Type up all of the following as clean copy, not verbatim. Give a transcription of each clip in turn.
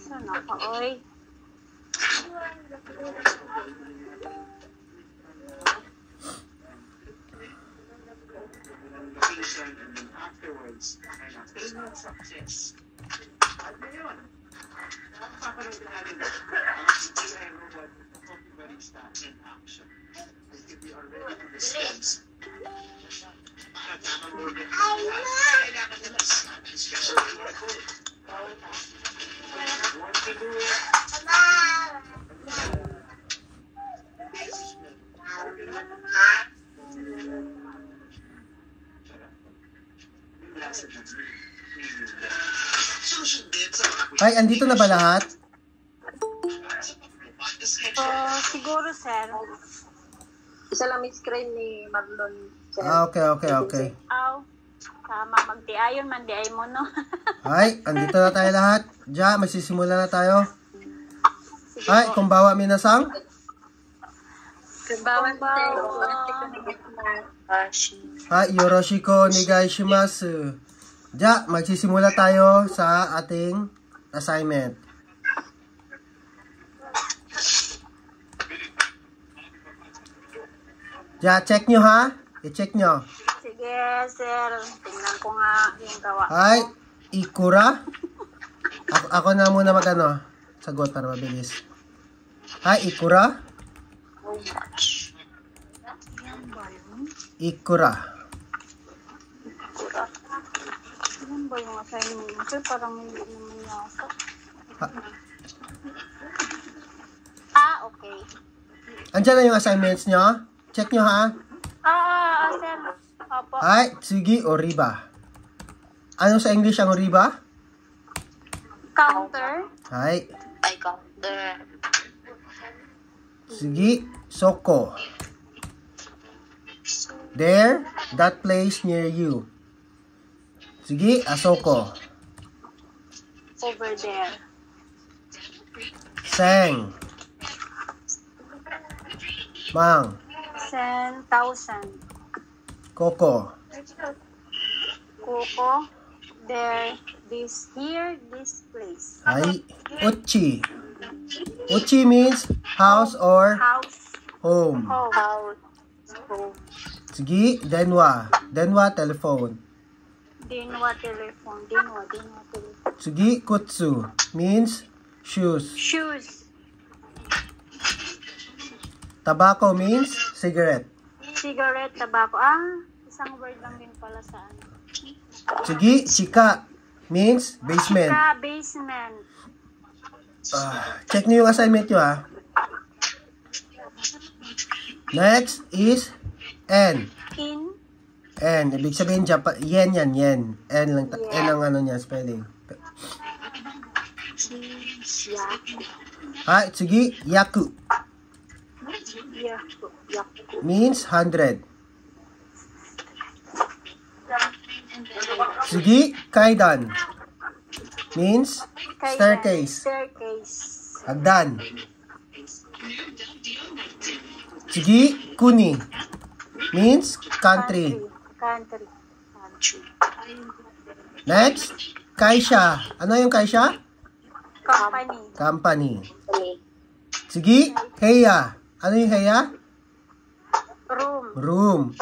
Sana ka, oy. Ay, andito na ba lahat? Siguro, sir. Isa lang may screen ni Marlon. Sir. Okay. Aw, tama. Magdiayon man, diay mo, no? Ay, andito na tayo lahat. Ja, magsisimula na tayo. Ay, kumbawa minasang. Kumbawa. Ay, Yoroshiko Onegaishimasu. Ja, magsisimula tayo sa ating assignment. Ja, check nyo ha. I-check nyo. Sige, sir. Tingnan ko nga yung gawa. Ay, ikura. Ako na muna magano. Sagot para mabilis. Ay, ikura. Ikura. Ano ba yung assignment? Sir, parang hindi naman yasa. Okay. Andiyan na yung assignments nyo. Check nyo ha. Sir. Opo. Ay, tsugi oriba. Ano sa English ang oriba? Counter. Ay. Ay, counter. Tsugi, soko. There, that place near you. Tsugi, asoko. Over there. Seng. Mang. 10,000. Koko. Koko. There. This place. Ay, uchi. Uchi means house or House. home. Home. Tsugi, denwa. Denwa, telephone. Dinwa telephone. Tsugi, kutsu means shoes. Shoes. Tobacco means cigarette. Cigarette, tobacco. Isang word lang din pala sa ano. Tsugi, chika means basement. Basement. Check niyo yung assignment nyo ha. Next is N. N. Ibig sabihin yen yan, yen. N lang, N ang ano niya, spelling. Tsugi, yaku. Means 100. Tsugi, kaidan. Means staircase. Hagdan. Tsugi, kuni. Means country. Next, kaisha. Ano yung kaisha? Company. Tsugi, heya. Ano yung heya? Room.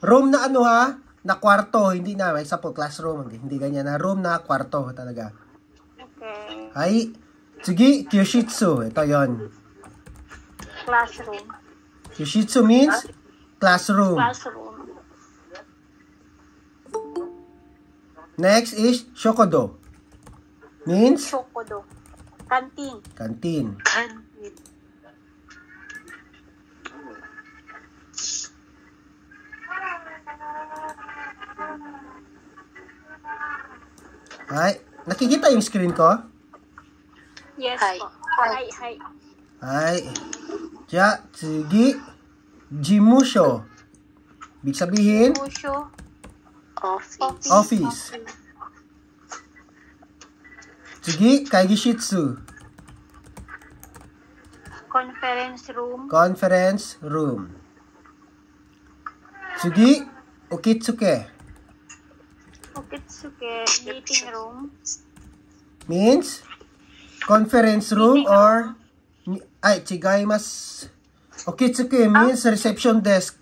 Room na ano ha? Na kwarto. Hindi na. Example, classroom. Hindi ganyan na. Room na kwarto talaga. Okay. Ay, tsugi, kyushitsu. Ito yon. Classroom. Kyushitsu means classroom. Next is shokodo. Means? Shokodo. Canteen. Ay, nakikita yung screen ko? Yes po. Hi. Ay, ja, tsugi, jimusho. Ibig sabihin? Office. Tsugi, kaigishitsu. Conference room. Tsugi, okitsuke. Okitsuke, meeting room. Means conference room or chigaimasu. Okitsuke means reception desk.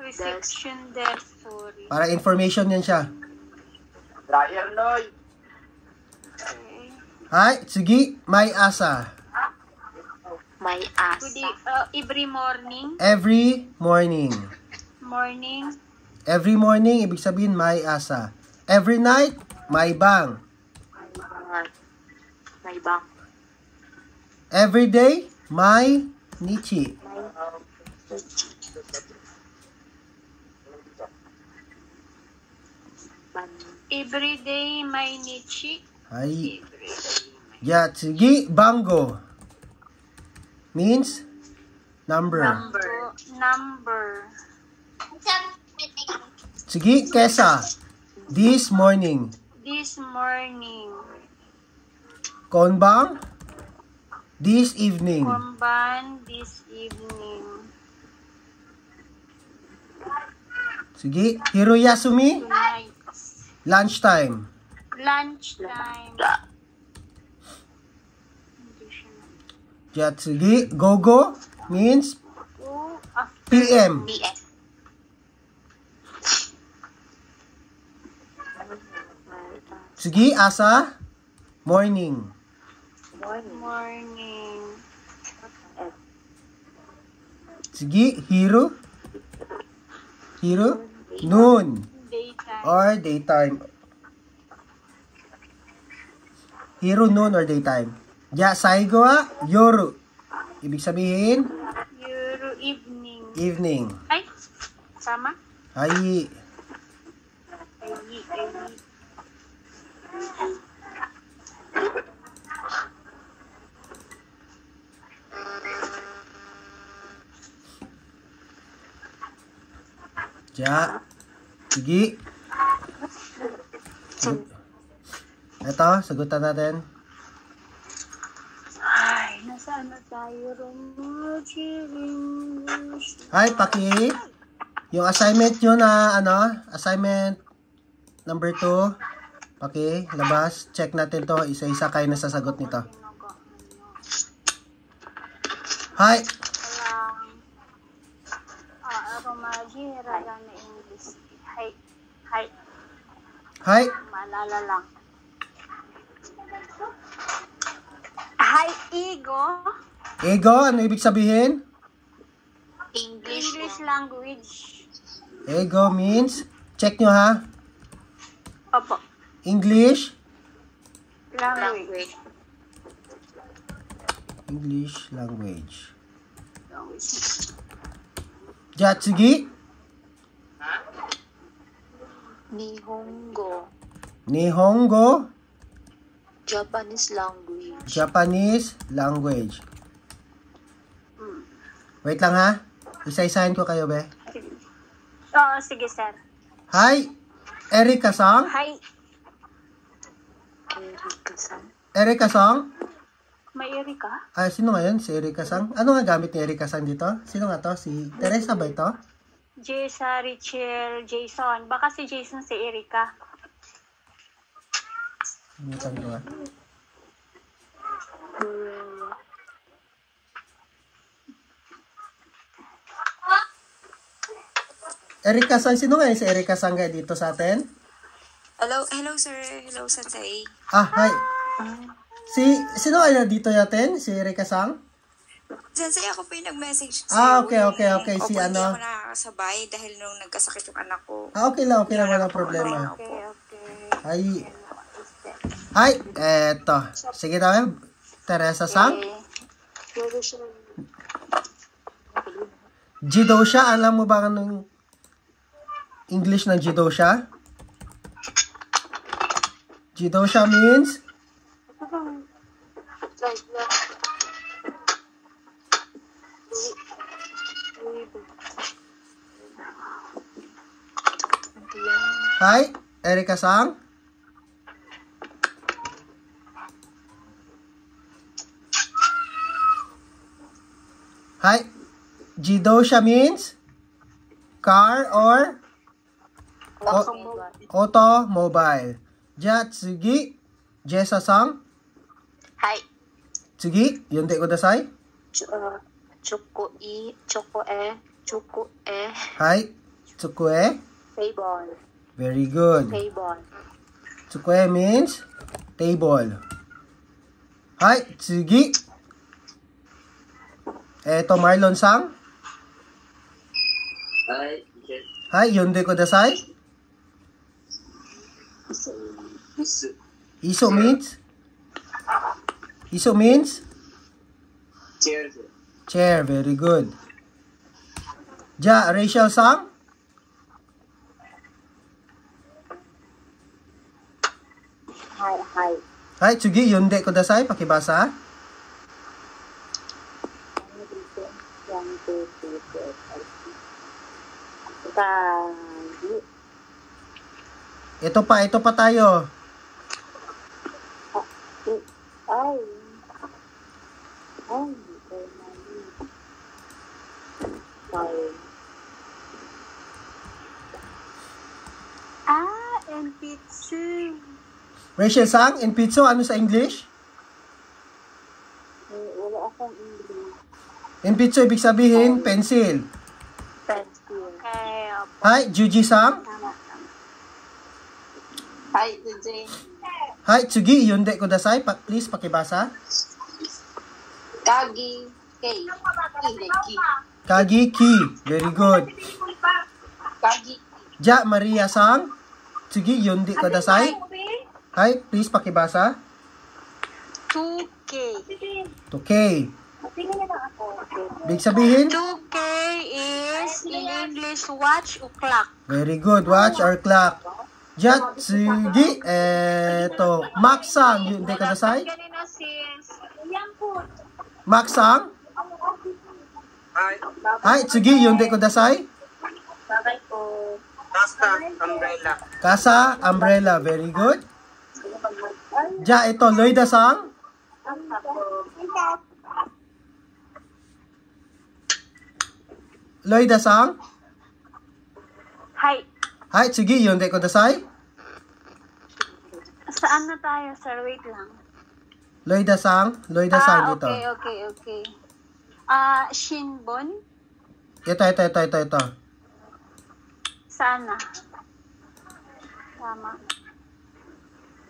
Reception desk, sorry. Para information yan siya. Dryer, Noy. Hai, tsugi, mai asa. May asa. Every morning. Every morning. Morning. Every morning, ibig sabihin mai asa. Every night, mai bang. May bang. Every day, mai nichi. Every day, may nichi. Hai. Ya, tsugi, bango. Means number. Number. Tsugi, kesa. This morning. This morning. Konbang. This evening. Konban, this evening. Tsugi, hiroyasumi. Tonight. Lunchtime. Lunchtime. Ya, tsugi, gogo. Means PM. PM. Tsugi, asa. Morning. Morning. Tsugi, hiro. Hiro. Noon. Daytime. Or daytime. Hiro, noon, or daytime. Ya, saigo wa yoru. Ibig sabihin, Euro evening. evening. Ay, sama? Ay, Ay. ja. Sige. Ito, sagutan natin. Ay, nasaan na tayo? Ay, paki. Yung assignment nyo na, assignment number 2. Paki, labas. Check natin to. Isa-isa kayo na sasagot nito. Hi. Romaji, raga na English. Hi. Hi. Maalala lang. Hi, Ego. Ego, ano ibig sabihin? English. Language. Ego means, check nyo ha. Opo. English. Language. English language. Jatsugi. Nihongo. Nihongo. Japanese language. Japanese language. Wait lang ha. Isa-isahin ko kayo, be. Oo, sige, sir. Hi, Erika-san. Hi. Erika-san. Erika-san. May Erika? Sino nga yun? Si Erika-san. Ano nga gamit ni Erika-san dito? Sino nga to? Si Teresa ba ito? Jessa, Richel, Jason. Baka si Jason, si Erika. Bukan ko ah. Erika-san, sino nga yun si Erika-san kaya dito sa atin? Hello sir. Hello, Sensei. Hi. Sino nga dito natin? Si Erika-san? Sensei, ako po yung nag-message. Okay. Si Hindi ano? ako nakakasabay dahil nung nagkasakit yung anak ko. Okay lang. Walang problema. Okay. Hi. Eto. Sige tayo. Teresa-san. Jidosha. Alam mo ba anong English ng Jidosha? Jidosha means? Hi, Erika-san. Hi, Jidosha means? car or automobile. じゃあ次、ジェサさん。はい。次、読んでください。チョコエ。はい。チョコエ。Table. Very good. Table. チョコエ means table. はい、次。マイロンさん。はい。はい、読んでください。ISO means? ISO means? Chair, very good. じゃあ、レイシェルさん。はい、次、読んでください。Pakibasa. Ito pa tayo. Enpitsu. Rachel Sang, Enpitsu, ano sa English? Wala akong English. Enpitsu, ibig sabihin, pencil. Pencil. Okay. Hi, Juji Sang. Hi, DJ. Hi, Tsugi, yunde kudasai. Please, pakibasa. Kagi. Kei. Kagi ki. Very good. Kagi. Ja, Maria Sang. Tsugi, yunde kudasai. Hi, please, pakibasa. 2K. 2K. Ibig sabihin? 2K is in English watch o clock. Very good. Watch or clock. Ja, tsugi. Max Sang, yunde kudasai. Max Sang. Hi, tsugi, yunde kudasai. Babay po. Umbrella. Kasa, umbrella. Very good. Ja, ito, Loida Sang. Loida Sang. Hi. Hi, tsugi, yunde kudasai. Saan na tayo, sir? Wait lang. Loida Sang. Loida Sang dito. Okay. Shinbon? Ito. Saan na? Tama.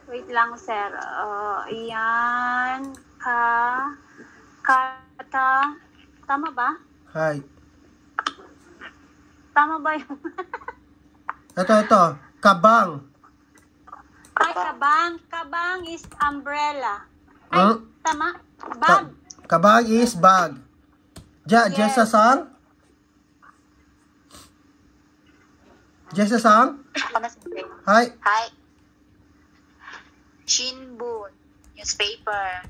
Wait lang, sir. Yan. Kata. Tama ba? Hi. Tama ba yung... Ito. Kabang. Ay, kabang. Kabang is umbrella. Ay, tama? Bag. Kabang is bag. Ja, Yes. Jessa Sang. Jessa Sang. Hi. Hi. Shinbun. Newspaper.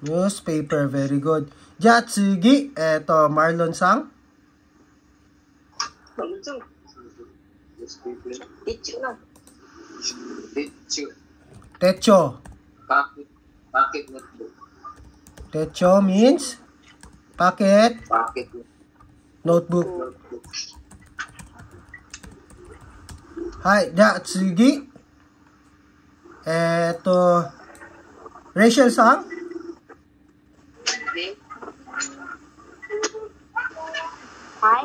Newspaper, very good. Ja, tsugi. Ito, Marlon Sang. Teacher na. Techo. Pocket notebook. Techo means pocket Pocket notebook. Hi, ja, tsugi. Eto, Rachel Sang. Hi.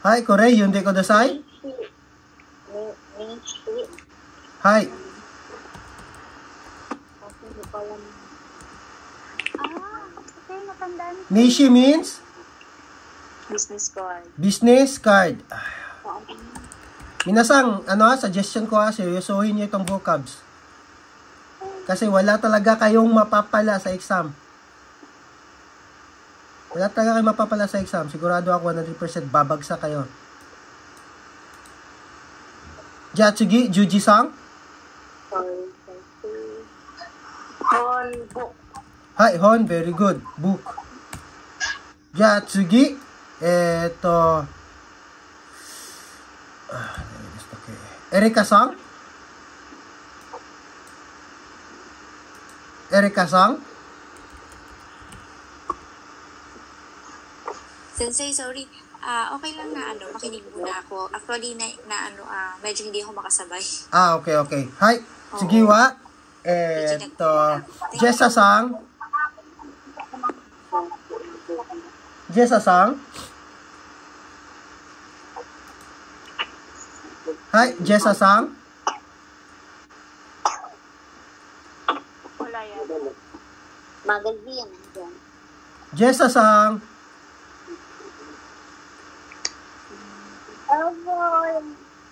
Hi, Korei, yunde kudasai. Hi. Okay, matandaan. Nishi means Business card. business card. Minasang, suggestion ko seryosohin niyo itong vocabs. Kasi wala talaga kayong mapapala sa exam. Wala talaga kayong mapapala sa exam. Sigurado ako 100% babagsak kayo. Jatsugi, Juji Sang. Hon book. Hi, Hon, very good. Book. Jatsugi, eto. Erika Sang. Erika Sang. Sensei, sorry. Okay lang na makinig muna ako. Actually, medyo hindi ako makasabay. Okay. Hi, sige wa. Jessa-sang. Hi, Jessa-sang. Wala yan. Magazine. Jessa-sang.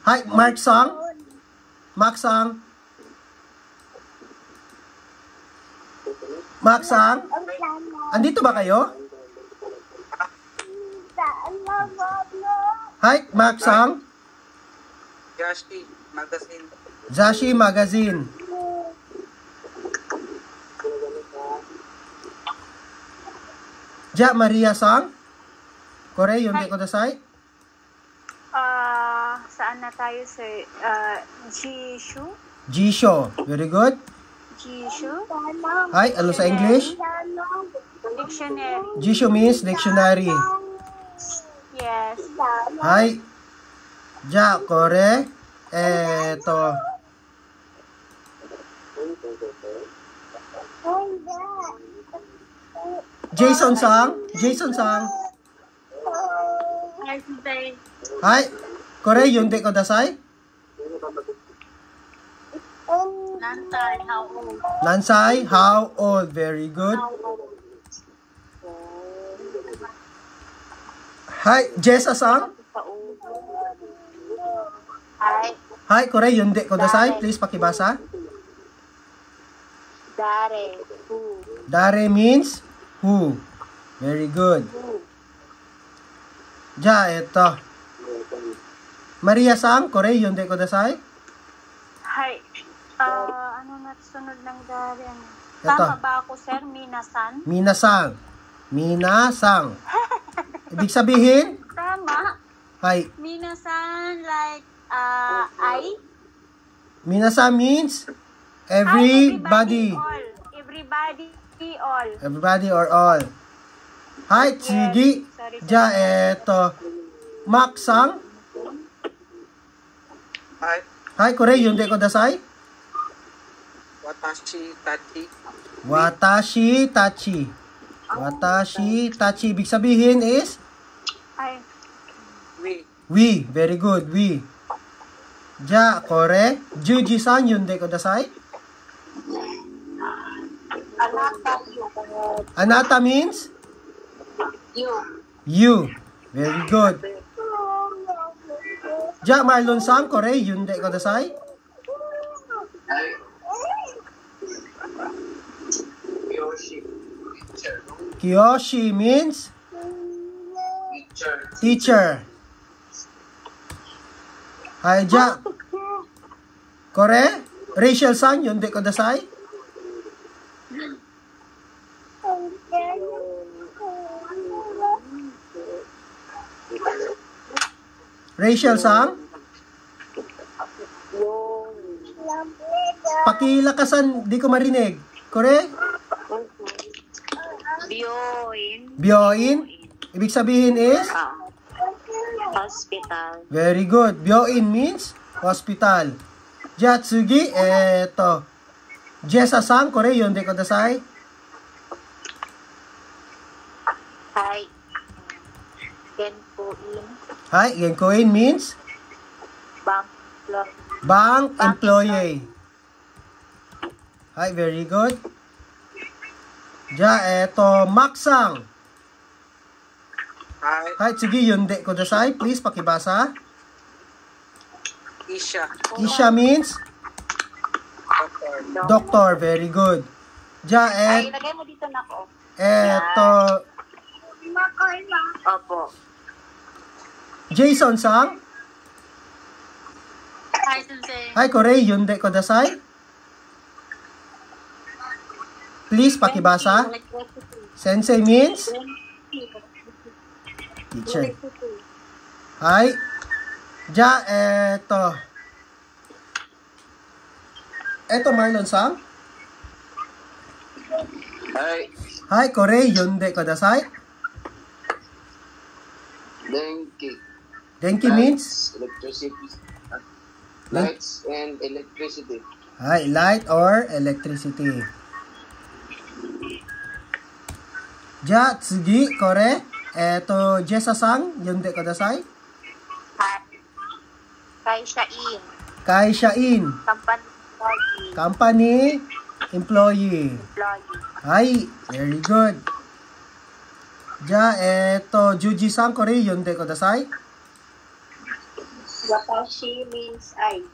Hi, Mark-sang. Mark-sang. Andito ba kayo? Hi, Mark-sang. Zashi Magazine. Ja, Maria-sang. Kore, yunde kudasai. Saan na tayo, sir? Jisho. Very good. Jisho. Hi, ano sa English? Dictionary. Jisho means dictionary. Yes. Hi. Ja, kore. Eto. Jason-sang. Hi. Kore, yunde kudasai. Nansai, how old? Very good. Hi, Jessa-sang. Hi, kore, yunde kudasai. Please pakibasa. Dare means who. Very good. Ja, eto. Maria-sang, kore, yunde kudasai. Hi. Ano na sunod ng dari? Ito. Tama ba ako, sir? Minasang. Ibig sabihin? Tama. Hi. Minasan, like, I? Minasang means everybody. Everybody or all. Hi, Tsugi. Ja, eto. Mak-sang. Hi, kore, yunde kudasai. Watashi tachi. Ibig sabihin is? We. Very good. We. Ja, kore. Juji-san, yunde kudasai. Anata means? You. Very good. Ja, Marlon-san, kore, yunde kudasai. Kiyoshi means? Teacher. Hi, ja. Kore, Rachel-san, yunde kudasai. Rachel-san? Pakilakasan, di ko marinig. Kore? Byoin? Ibig sabihin is? Hospital. Very good. Byoin means hospital. Jatsugi, eto. Jessa-san, kore, yunde kudasai. Hi. Genkoin. Hi, genkoin means? Bank employee. Hi, very good. Ja, eto, Maksang. Hi, sige, yunde kudasai. Please, pakibasa. Isha means? Doctor. Very good. Ja, Lagay mo dito na ako. Eto. Opo. Jason-sang. Hi, Sensei. Hi, kore, yunde kudasai. Please, pakibasa. Sensei means? Teacher. Hi. Ja, eto. Eto, Marlon-sang. Hi. Hi, kore, yunde kudasai. Denki. Denki means? Electricity. Lights and electricity. Hi, light or electricity. Ja, tsugi, kore. Jessa-san, yonde kudasai. Kaishain. Kaishain. Company Employee. Hi, very good. Ja, Juji-san, kore, yonde kudasai. Watashi means I.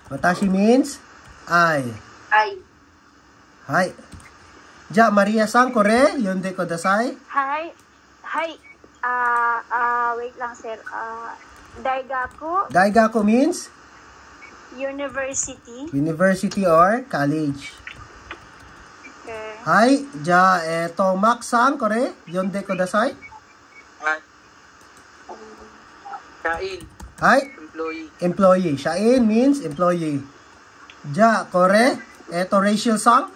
Watashi means I. Hi. Ja, Maria-san, kore, yonde kudasai. Hi. Wait lang, sir. Daigaku. Daigaku means? University. University or college. Okay. Hi, ja, Max-san, kore, yonde kudasai. Kain. Hi. Employee. Employee. Shain means employee. Ja, kore, Rachel-san.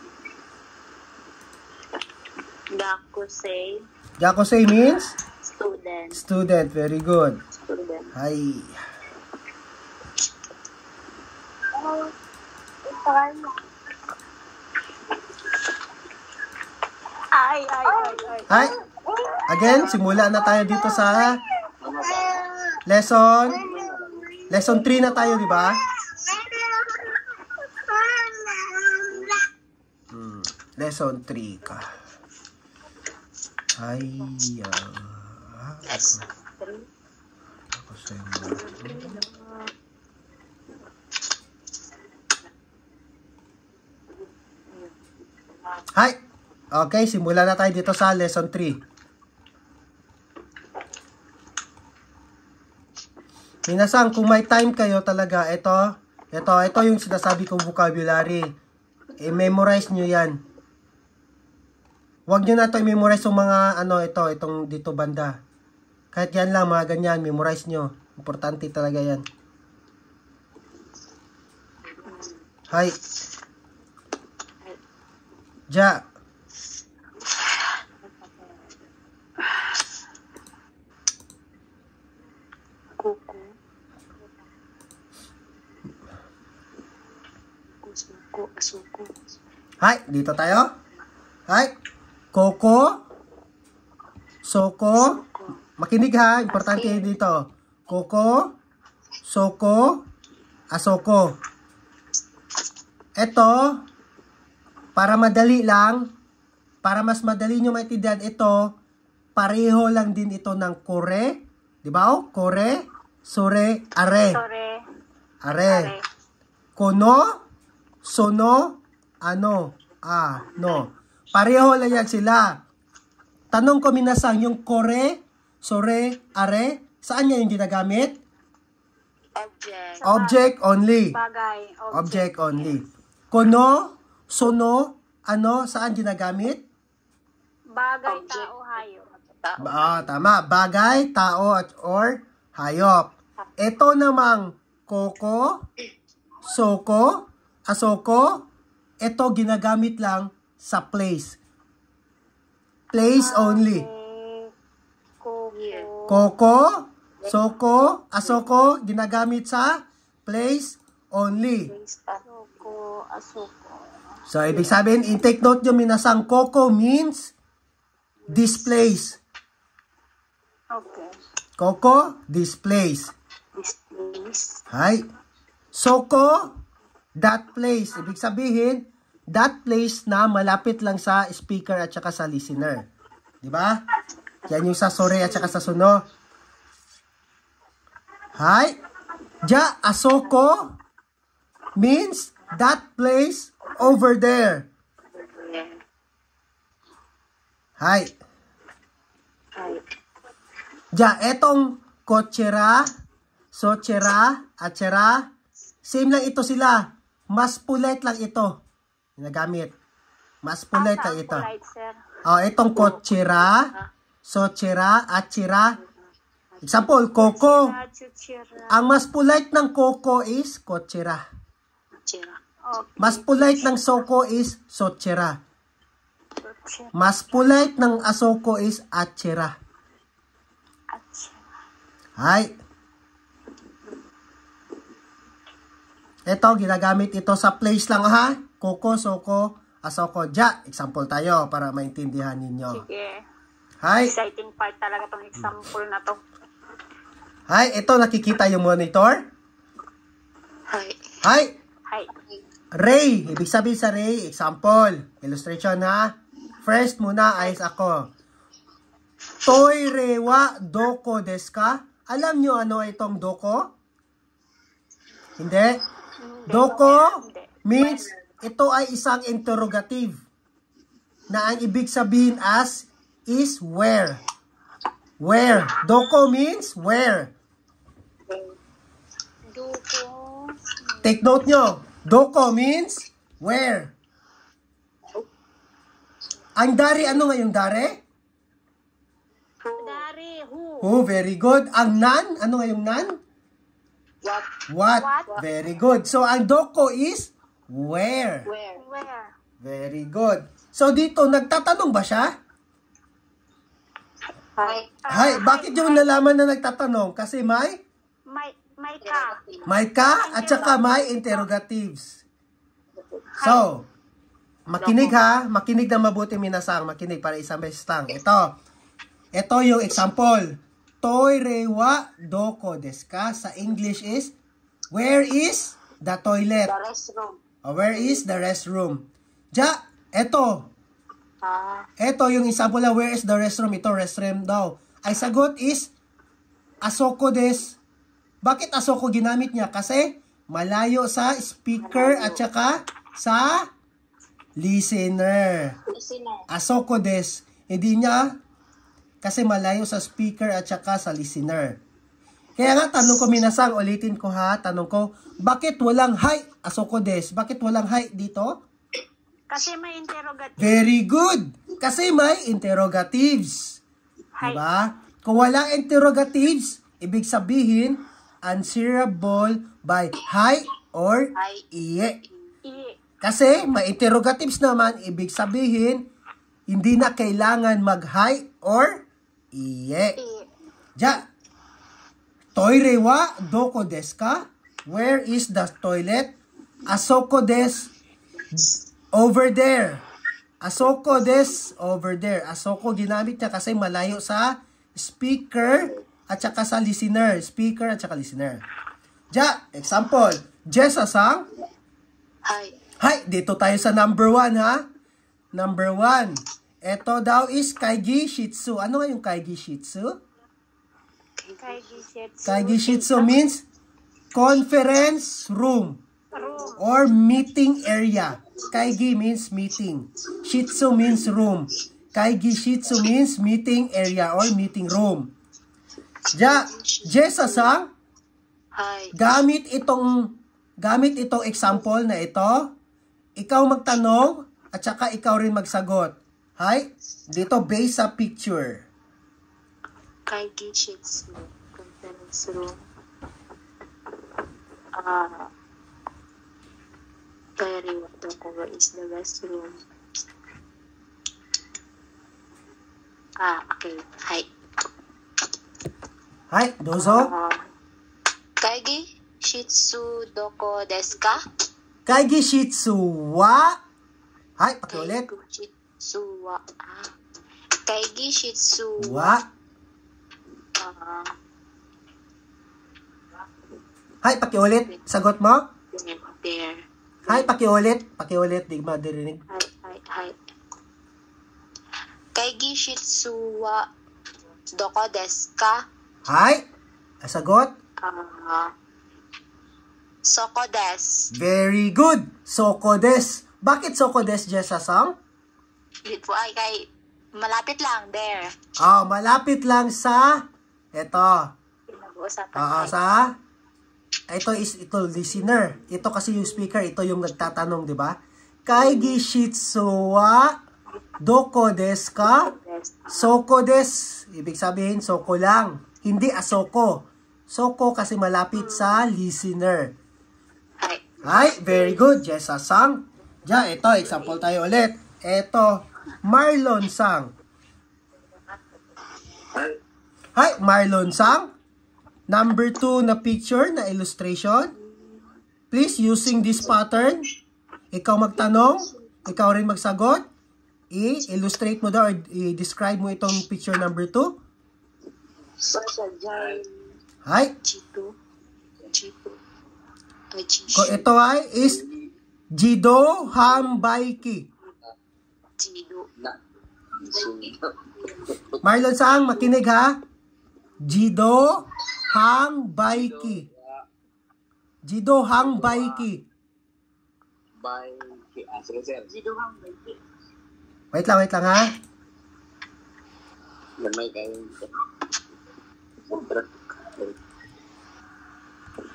Gakusei. Gakusei means? Student. Student. Very good. Student. Hi. Hi. Again, simula na tayo dito sa lesson 3 na tayo, di ba? Lesson 3 ka. Ay, ako sa'yo mo. Hi! Okay, simula na tayo dito sa lesson 3. Minasang, kung may time kayo talaga, ito yung sinasabi kong vocabulary. I-memorize nyo yan. Huwag nyo na ito i-memorize yung mga, itong dito banda. Kahit yan lang, mga ganyan, memorize nyo. Importante talaga yan. Hi. Ja. Hi, dito tayo. Hi. Koko. Soko. Makinig ha, importante dito. Koko. Soko. Asoko. Ito, para madali lang, para mas madali nyo maintindihan, ito, pareho lang din ito ng kore. Di ba? Kore, sore, are. Are. Kono, sono, ano, no. Pareho lang yan sila. Tanong ko minasang, yung kore, sore, are, saan yan yung ginagamit? Object only. Bagay. Object only. Kono, sono, ano, saan ginagamit? Bagay, tao, hayop. Tama. Bagay, tao, or hayop. Ito namang koko, soko, asoko, ito ginagamit lang sa place. Place only. Koko, soko, asoko, ginagamit sa place only. So, ibig sabihin, i-take note nyo, minasang koko means this place. Okay. Koko, this place. Hi. Soko, that place. Ibig sabihin, that place na malapit lang sa speaker at saka sa listener. Diba? Yan yung sa sore at saka sa suno. Hi. Ja, asoko means that place over there. Hi. Ja, etong kotsera, sotsera, atsera, same lang ito sila. Mas polite lang ito. Ginagamit. Mas polite lang ito. Itong kotsera, sotsera, atsera. Example, koko. Ang mas polite ng koko is kotsera. Mas polite ng soko is sotsera. Mas polite ng asoko is atsera. Hay. Ito, ginagamit ito sa place lang ha. Koko, soko, asoko, ja. Example tayo para maintindihan ninyo. Sige. Hay. Exciting part talaga tong example na to. Hay, ito nakikita yung monitor. Hi. Hay. Hi. Ray. Ibig sabihin sa ray, example. Illustration ha. First muna ay ako. Toire wa doko desu ka? Alam nyo ano itong doko? Hindi. Doko means ito ay isang interrogative na ang ibig sabihin as is where. Where. Doko means where. Doko. Take note nyo. Doko means where. Ang dari, ano nga yung dari? Dari, who? Oh, very good. Ang nan, ano nga yung nan? What? Very good. So, ang doko is where. Where? Very good. So, dito, nagtatanong ba siya? Hay, bakit yung nalaman na nagtatanong? Kasi may ka. may ka at saka may interrogatives. So, makinig ha. Makinig na mabuti minasang. Makinig para isang beses lang. Ito yung example. Toire wa doko desu ka? Sa English is, where is the toilet? The restroom. Where is the restroom? Ja, ito. Ito yung example na where is the restroom. Ito, restroom daw. Ay sagot is, asoko desu. Bakit asoko ginamit niya? Kasi malayo sa speaker at saka sa listener. Asoko desu. Hindi niya kasi malayo sa speaker at saka sa listener. Kaya nga, tanong ko minasang, ulitin ko ha, tanong ko, bakit walang hi? Asoko desu. Bakit walang hi dito? Kasi may interrogative. Very good. Kasi may interrogatives. Hi. Diba? Kung walang interrogatives, ibig sabihin, answerable by hi or iye. Kasi may interrogatives naman, ibig sabihin, hindi na kailangan mag-hi or iye. Ja, toire wa doko desu ka? Where is the toilet? Asoko desu. Over there. Asoko desu. Over there. Asoko ginamit niya kasi malayo sa speaker at saka sa listener. Speaker at saka listener. Ja, example. Jessa-sang. Hi. Hi, dito tayo sa number 1 ha. Number 1. Ito daw is Kaigi Shitsu. Ano nga yung Kaigi Shitsu? Kaigi Shitsu means conference room or meeting area. Kaigi means meeting. Shitsu means room. Kaigi Shitsu means meeting area or meeting room. Ja, Jessa-sang, gamit itong example na ito, ikaw magtanong at saka ikaw rin magsagot. Hay, dito based sa picture. Kaigi Shitsu. Conference room. Diary doko where is the restroom? Okay. Hi. Hay, dozo. Kaigi Shitsu doko desu ka? Kaigi Shitsu wa. Hay, pakiulit. Kaigi Shitsu Wa. Hay, pakiulit. Sagot mo? There. Hay, pakiulit. Pakiulit, di madirinig. Hi. Kaigi Shitsu wa doko desu ka? Hay, sagot? Soko desu. Very good. Soko desu. Bakit soko desu, Jessa-sang? Dito ay kay malapit lang there. Malapit lang sa ito. Pinag-uusapan. Ito listener. Ito kasi yung speaker, ito yung nagtatanong, di ba? Kaigi Shitsu wa doko desu ka? Soko desu. Ibig sabihin, soko lang. Hindi asoko. Soko kasi malapit sa listener. Ay, very good. Jessa-sang. Ja, ito, example tayo ulit. Ito, Marlon-sang. Hi, Marlon-sang. Number 2 na picture, na illustration. Please, using this pattern, ikaw magtanong, ikaw rin magsagot. I-illustrate mo daw or i-describe mo itong picture number 2. Hi. Ito ay is Jido Hambaiki. Marlon Sang, makinig ha. Jido Hambaiki. Jido Hambaiki. Wait lang ha.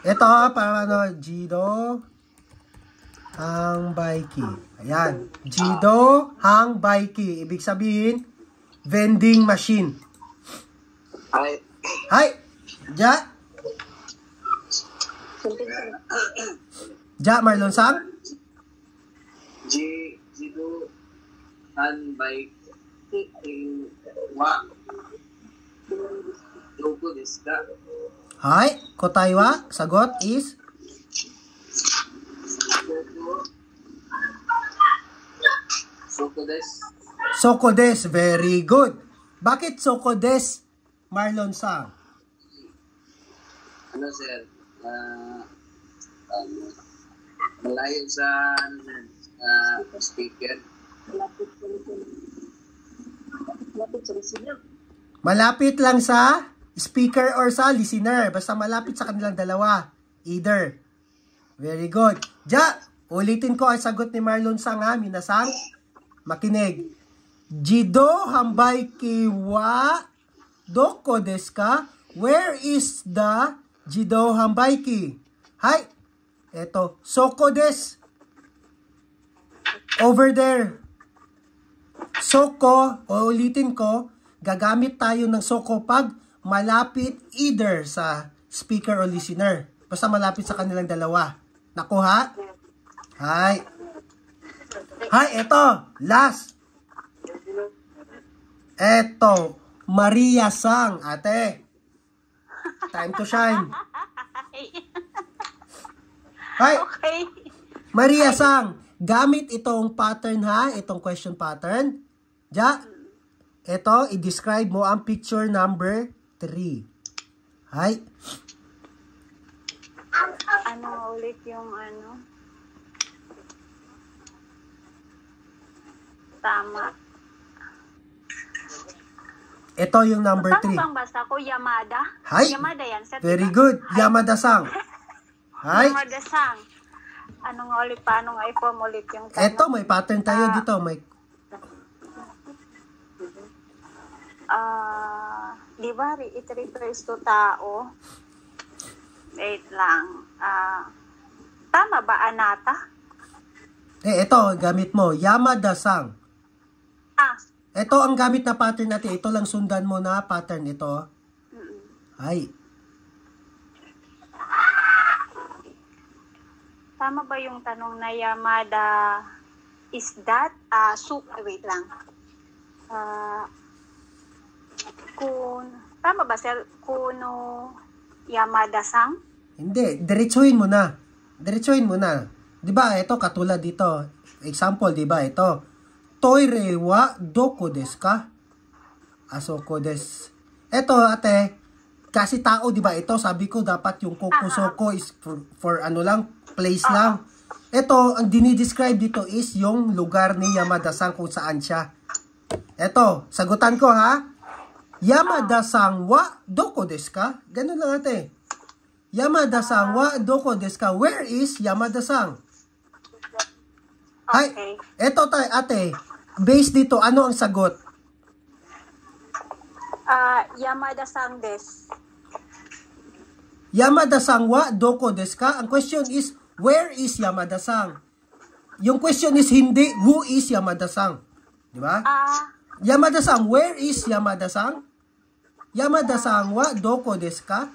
Ito para ano, Jido Hambaiki. Ayan. Jido Hambaiki. Ibig sabihin, vending machine. Hi. Ja. Ja, Marlon Sang. Jido Hanbaiki wa Doko desu ka? Hi, kotai wa, sagot is Soko desu. Soko desu. Very good. Bakit soko desu, Marlon Sang? Ano sir? Malayo sa speaker. Malapit lang sa speaker or sa listener. Basta malapit sa kanilang dalawa. Either. Very good. Ja, ulitin ko ang sagot ni Marlon Sang ha. Minasang, makinig. Jido Hambaiki wa doko desu ka? Where is the Jido Hambaiki? Hi. Eto, soko desu. Over there. Soko, ulitin ko, gagamit tayo ng soko pag malapit either sa speaker o listener. Basta malapit sa kanilang dalawa. Nakuha? Hi. Hi, eto. Last. Eto. Maria Sang. Ate. Time to shine. Hi. Okay. Maria Sang. Gamit itong pattern ha. Itong question pattern. Ja. Eto. I-describe mo ang picture number 3. Hi. Ano ulit yung ano? Tama. Ito yung number 3. Tama bang basta ko? Yamada? Hi. Yamada yan. Set Very ka? good. Yamada-sang. Hi. Yamada-sang. Ano nga ulit? Paano nga i-form ulit yung tanong? Ito, may pattern tayo dito. May... Di ba? It refers to tao. Wait lang. Tama ba, Anata? ito, gamit mo. Yamada-sang. Ito ang gamit na pattern natin. Ito lang sundan mo na pattern ito. Ay. Tama ba yung tanong na Yamada is that? Wait lang. Tama ba, sir? Kuno Yamada-sang? Hindi. Diretsuhin mo na. Diretsuhin mo na. Diba, ito katulad dito. Example, diba, ito. Toire wa doko desu ka? Asoko desu. Ito, ate, kasi tao, diba, ito, sabi ko, dapat yung kokusoko is for ano lang, place lang. Ito, ang dinidescribe dito is yung lugar ni Yamada-sang kung saan siya. Ito, sagutan ko ha. Yamada-sang wa doko desu ka? Ganun lang ate. Yamada-sang wa doko desu ka? Where is Yamada-sang? Hi. Okay. Ito tayo ate. Based dito, ano ang sagot? Yamada-sang desu. Yamada-sang wa doko desu ka? Ang question is, where is Yamada-sang? Yung question is hindi, who is Yamada-sang? Di ba? Yamada-sang, where is Yamada-sang? Yamada-sang wa doko desu ka?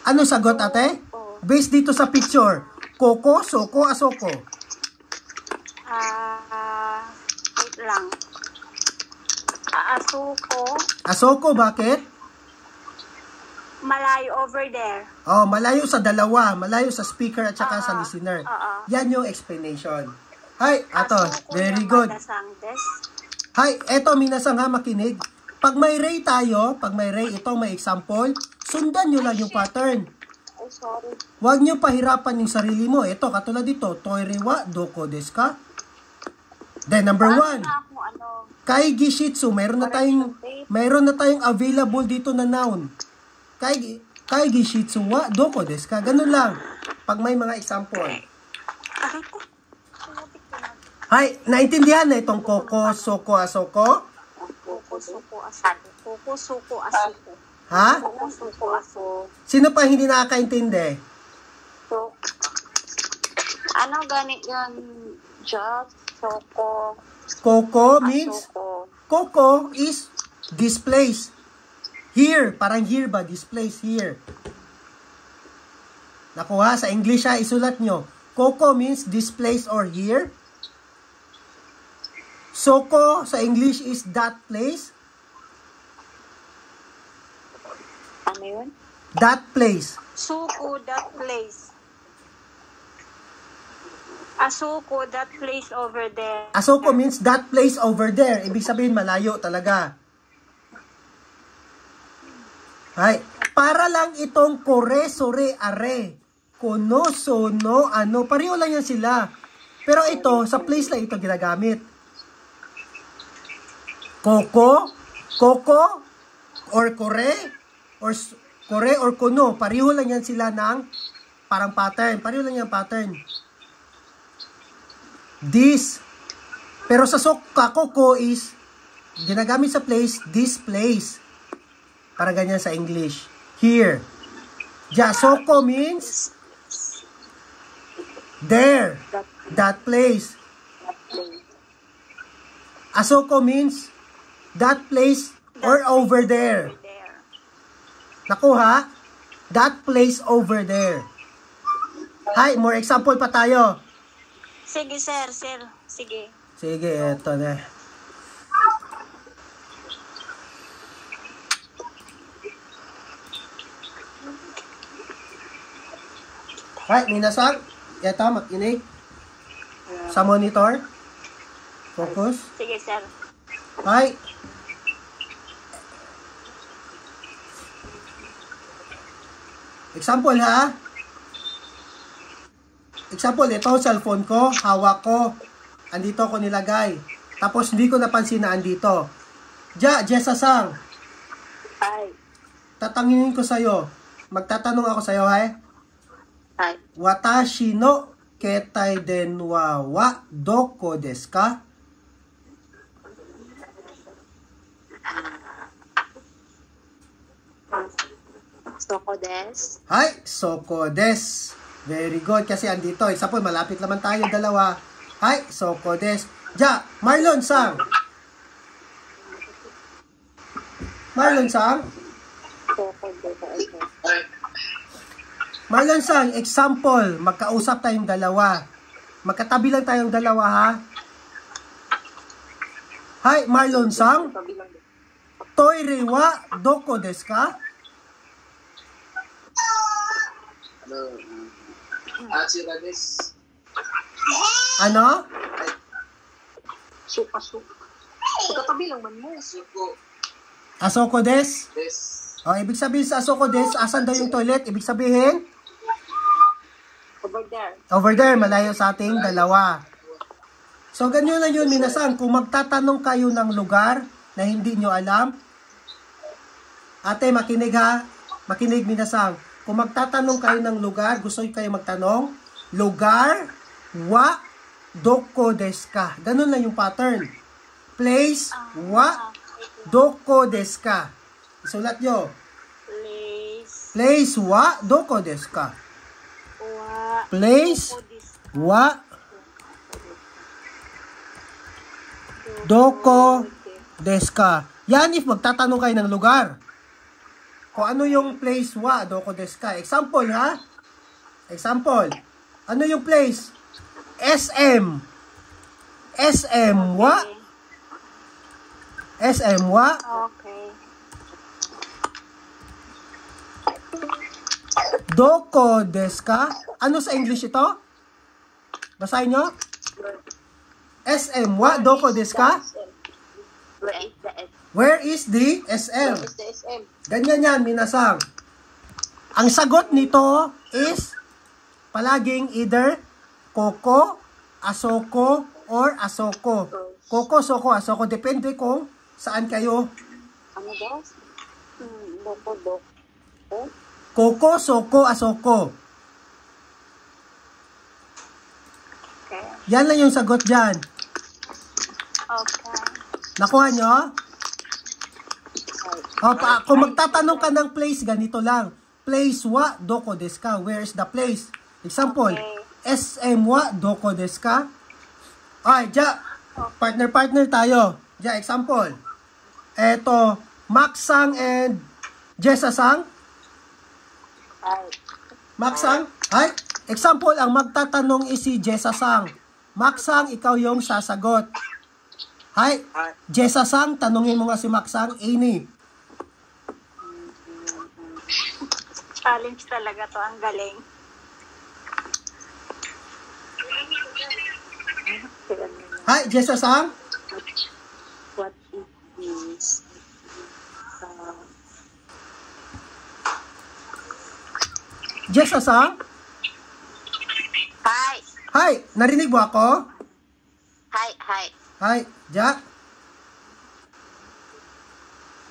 Ano sagot ate? Based dito sa picture. Koko, soko, asoko. Wait lang. Asuko. Asoko, bakit? Malayo over there. Oh, malayo sa dalawa. Malayo sa speaker at saka sa Oo. listener. Oo. Yan yung explanation. Hay, ato. Asuko Very Yamada good. sang desu. Hay, eto minasang ha, makinig. Pag may ray tayo, pag may ray, ito may example, sundan nyo lang yung pattern. Oh, sorry. Huwag nyo pahirapan yung sarili mo. Ito, katulad dito, toire wa doko desu ka? Then, number 1. Kaigi shitsu, mayroon na tayong available dito na noun. Kaigi shitsu wa doko desu ka? Ganun lang. Pag may mga example. Hay, naintindihan na itong koko, soko, asoko? Kukusuko asuko. Kukusuko asuko. Ha? Kukusuko asuko. Sino pa hindi nakakaintindi? So, ano ganit yun? Just, soko, Koko means, soko. koko is this place. Here, parang here ba? This place, here. Nakuha, sa English ha, isulat nyo. Koko means this place or here. Soko sa English is that place. Ano yun? That place. Suko, that place. Asuko, that place over there. Asoko means that place over there. Ibig sabihin, malayo talaga. Hay. Para lang itong kore, sore, are. Kono, sono, ano. Pareho lang yan sila. Pero ito, sa place lang ito ginagamit. Koko, koko, or kore, or kono. Pareho lang yan sila ng parang pattern. Pareho lang yan pattern. This. Pero sa koko is ginagamit sa place, this place. Para ganyan sa English. Here. Soko means there. That place. Asoko means that place or over there. Nakuha? That place over there. Hay, more example pa tayo. Sige, sir. Sige. Sige, eto na. Hay, minasan. Eto, makinig. Sa monitor. Focus. Sige, sir. Hay. Example ha. Example, ito cellphone ko, hawak ko. Andito ko nilagay. Tapos hindi ko napansin na andito. Jessa-sang. Hi. Tatanginin ko sa'yo. Magtatanong ako sa'yo, ha? Hi. Watashi no ketai denwa wa doko desu ka? Soko des. Hay, soko desu. Very good. Kasi andito. Isa po, malapit naman tayo dalawa. Hay, soko desu. Marlon sang. Marlon sang. Soko des. Marlon sang, example. Magkausap tayong dalawa. Magkatabi lang tayong dalawa, ha? Hay, Marlon sang. Toire wa doko desu ka? Achira desu. Ano? Suka. Pagkatabi lang man mo. Suko Asoko desu? desu. O, ibig sabihin sa asoko desu, asan daw yung toilet? Ibig sabihin? Over there. Over there, malayo sa ating dalawa. So, ganyan lang yun, minasan. Kung magtatanong kayo ng lugar na hindi nyo alam, ate, makinig ha. Makinig, minasan. Kung magtatanong kayo ng lugar, gusto kayo magtanong, lugar, wa, doko desu ka. Ganun lang yung pattern. Place, wa, doko desu ka. Isulat nyo. Place, wa, doko desu ka. Place, wa, doko desu ka. Yan if magtatanong kayo ng lugar. Kung ano yung place wa, doko desu ka. Example ha? Example. Ano yung place? SM. SM wa, SM wa. Okay. Doko desu ka? Ano sa English ito? Basahin nyo. SM wa. Doko desu ka? Where is the SM? Where is the SM? Ganyan yan, minasang. Ang sagot nito is palaging either koko, asoko, or asoko. Koko, soko, asoko. Depende kung saan kayo. Ano daw? Doko. Koko, soko, asoko. Okay. Yan lang yung sagot dyan. Okay. Nakuha nyo? Kung magtatanong ka ng place, ganito lang. Place wa, doko desu ka? Where is the place? Example, Okay. SM wa, doko desu ka? Ay, ja, partner tayo. Ja, example. Eto, Max-sang and Jessa-sang. Max-sang? Ay, example, ang magtatanong is si Jessa-sang. Max-sang, ikaw yung sasagot. Hi, Jessa-sang, tanungin mo nga si Max-sang. Ini. Challenge talaga to. Ang galing. Hi, Jessa-sang. What it means. Jessa-sang. Hi. Hi, narinig mo ako? Hi. Hi, Ja.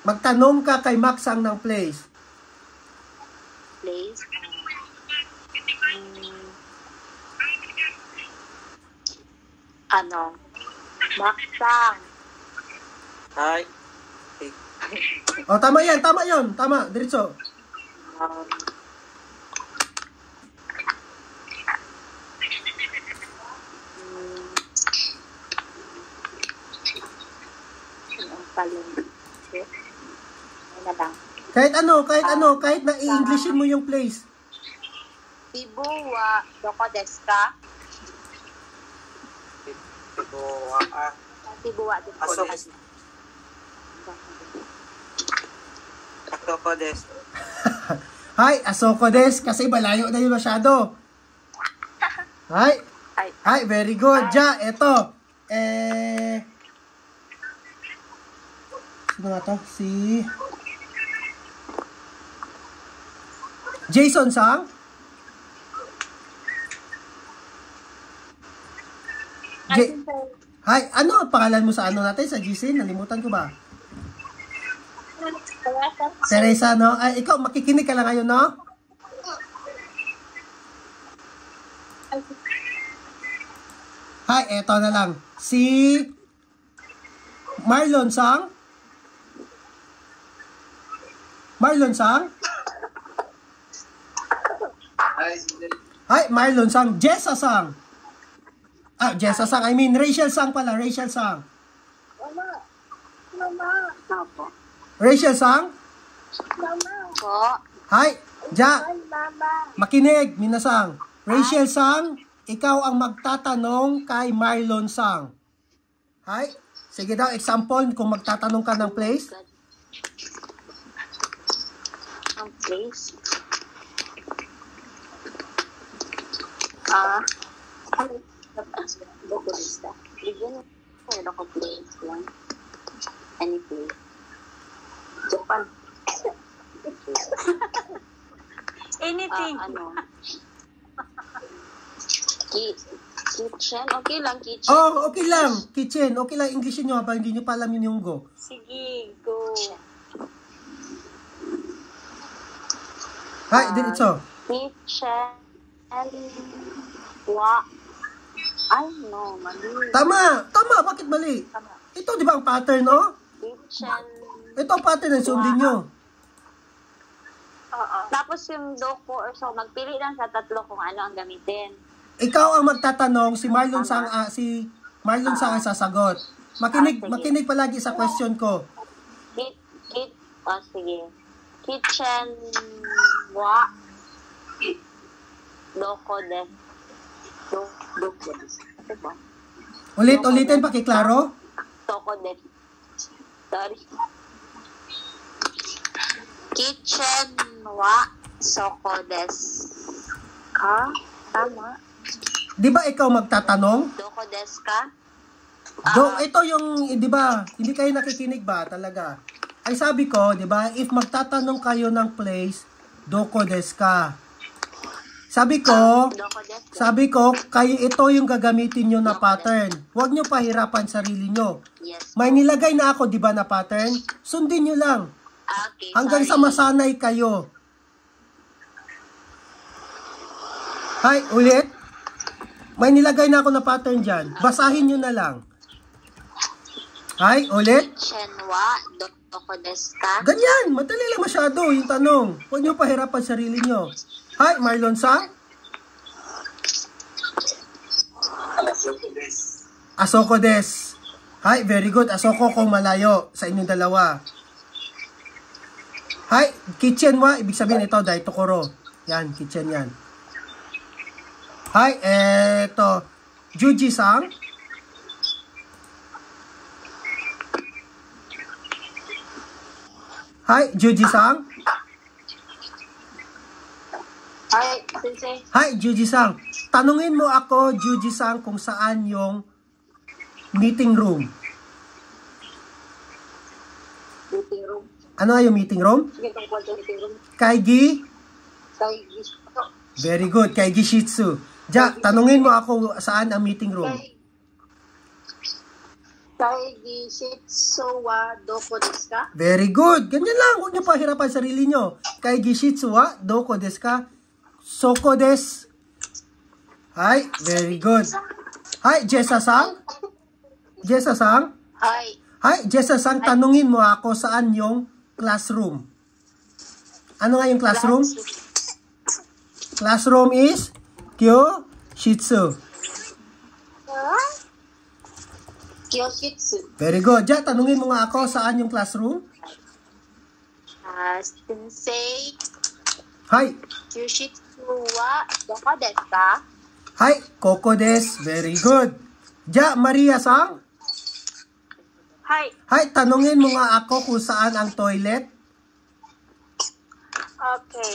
Magtanong ka kay Max-sang ng place. Place. Ano? Maksang. Hi. O, tama yan. Tama, diretso. Kahit kahit na i-Englishin mo yung place. Cebu wa doko desu ka? Cebu wa doko desu. Asoko desu. Hi, asoko des. Kasi malayo na yun masyado. Hi. Hi, very good. Ja, eto. Sino nga to? Si Jason Sang? Hi, ano ang pangalan mo sa ano natin? Sa GC? Nalimutan ko ba? Teresa, no? Ay, ikaw, makikinig ka lang ngayon, no? Hi, eto na lang. Si Marlon Sang? Marlon Sang? Hi, Marlon Sang. Jessa Sang. Jessa Sang. I mean, Rachel Sang pala. Rachel Sang. Rachel Sang? Hi, Ja. Makinig, minasang. Rachel Sang, ikaw ang magtatanong kay Marlon Sang. Hi. Sige daw, example, kung magtatanong ka ng place. Ang place? Doko desu ka? Bigyan ko doko place lang. Any place. Japan. Anything. Kitchen? Okay lang, kitchen. Oh, okay lang. Kitchen. Okay lang. Englishin nyo habang hindi nyo pa alam yun yung go. Sige, go. Hi, diretso. Kitchen. Wa. Ay, no, mali. Tama. Bakit mali? Ito, di ba ang pattern, no? Kitchen. Ito ang pattern na sundin nyo. Oo. Tapos yung doko or so, magpili lang sa tatlo kung ano ang gamitin. Ikaw ang magtatanong, si Marlon Sang ang sasagot. Makinig palagi sa question ko. Sige. Kitchen wa doko desu. Doko desu. Ulitin, pakiklaro. Doko desu. Sorry. Kitchen wa soko desu ka? Tama. Di ba ikaw magtatanong? Doko desu ka? Ito yung, di ba, hindi kayo nakikinig ba talaga? Ay sabi ko, di ba, if magtatanong kayo ng place, doko desu ka. Sabi ko, Doko desu ka? kayo ito yung gagamitin nyo na pattern. Huwag nyo pahirapan sarili nyo. Yes. May nilagay na ako, di ba, na pattern? Sundin nyo lang. Okay, Hanggang sa sorry. masanay kayo. Hay, ulit. May nilagay na ako na pattern dyan. Basahin nyo na lang. Hay, ulit. Kitchen wa doko desu ka? Ganyan, madali lang masyado yung tanong. Huwag nyo pahirapan sarili nyo. Hi, Marlon Sang. Asoko des. Hi, very good. Asoko kung malayo sa inyong dalawa. Hi, kitchen wa. Ibig sabihin ito, dahil tokoro. Yan, kitchen yan. Hi, eto. Juji Sang. Hi, Juji Sang. Hi, sensei. Hi, Juji-san. Tanungin mo ako, Juji-san, kung saan yung meeting room. Meeting room. Ano yung meeting room? Sige, tungkol sa meeting room. Kaigi? Kaigi. Very good. Kaigi Shitsu. Tanungin mo ako saan ang meeting room. Kaigi shitsu wa doko desu ka? Very good. Ganyan lang. Huwag niyo pahirapan sarili niyo. Kaigi Shitsu wa doko desu ka? Soko desu. Hi. Very good. Hi, Jessa-san. Jessa-san. Hi. Hi, Jessa-san. Tanungin mo ako saan yung classroom. Ano nga yung classroom? Classroom is Kyo Shitsu. Kyoshitsu. Very good. Tanungin mo nga ako saan yung classroom? Sensei. Hi. Kyoshitsu wa doko desu ka? Hi, Koko des. Very good. Maria-san. Hi. Hi, tanungin mo nga ako kung saan ang toilet. Okay.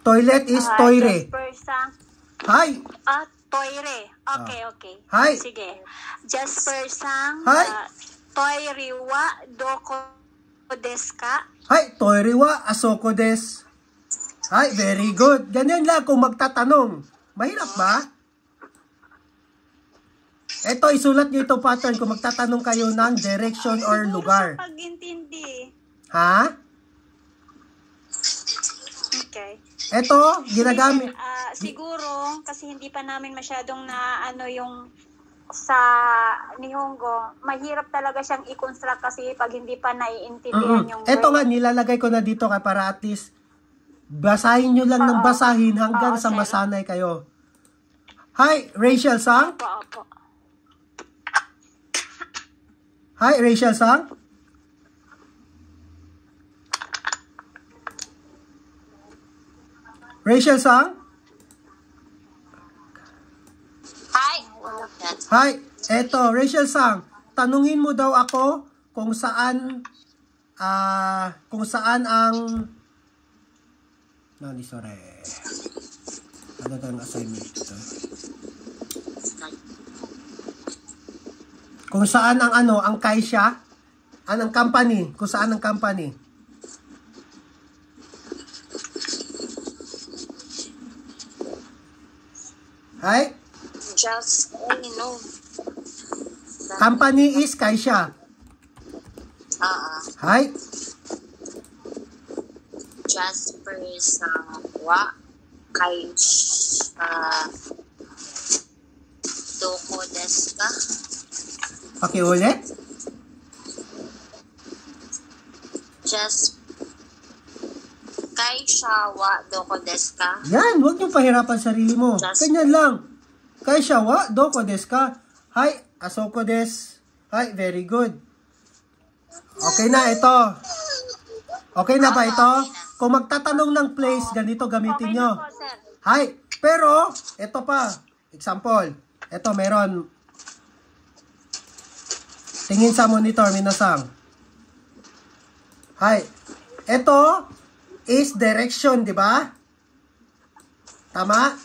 Toilet is toire. Jasper-san. Hi. Toire. Okay, okay. Hi. Sige. Jasper-san. Hi. Toire wa doko desu ka? Hi, toire wa asoko des. Hi, very good. Ganyan lang kung magtatanong. Mahirap ba? Ito, isulat nyo ito pattern kung magtatanong kayo ng direction or lugar. Pag-intindi. Ha? Okay. Ito, ginagamit. Siguro, kasi hindi pa namin masyadong na ano yung sa Nihongo, mahirap talaga siyang i-construct kasi pag hindi pa naiintindihan yung Ito word. nga, nilalagay ko na dito para at least basahin nyo lang ng basahin hanggang sa sir. masanay kayo. Hi, Rachel Sang. Opo. Hi, Rachel Sang. Rachel Sang. Hi. Hi, eto, Rachel Sang. Tanungin mo daw ako kung saan ang sorry. Ano daw ang assignment dito? Kung saan ang ang Kaisha, ang company, kung saan ang company. Hi? Just, no. Company is Kaisha. Hi? Jasper sang wa kaisha doko desu ka? Okay, ulit. Just kaisha wa doko desu ka? Yan, huwag niyo pahirapan sarili mo. Ganyan lang. Kaisha wa doko desu ka? Hi, asoko desu. Hi, very good. Okay na ito. Okay na ba ito? Kung magtatanong ng place, ganito gamitin nyo. Okay na po, sir. Hi, pero, ito pa. Example. Ito, meron. Tingin sa monitor, minasang. Hi. Ito is direction, di ba? Tama?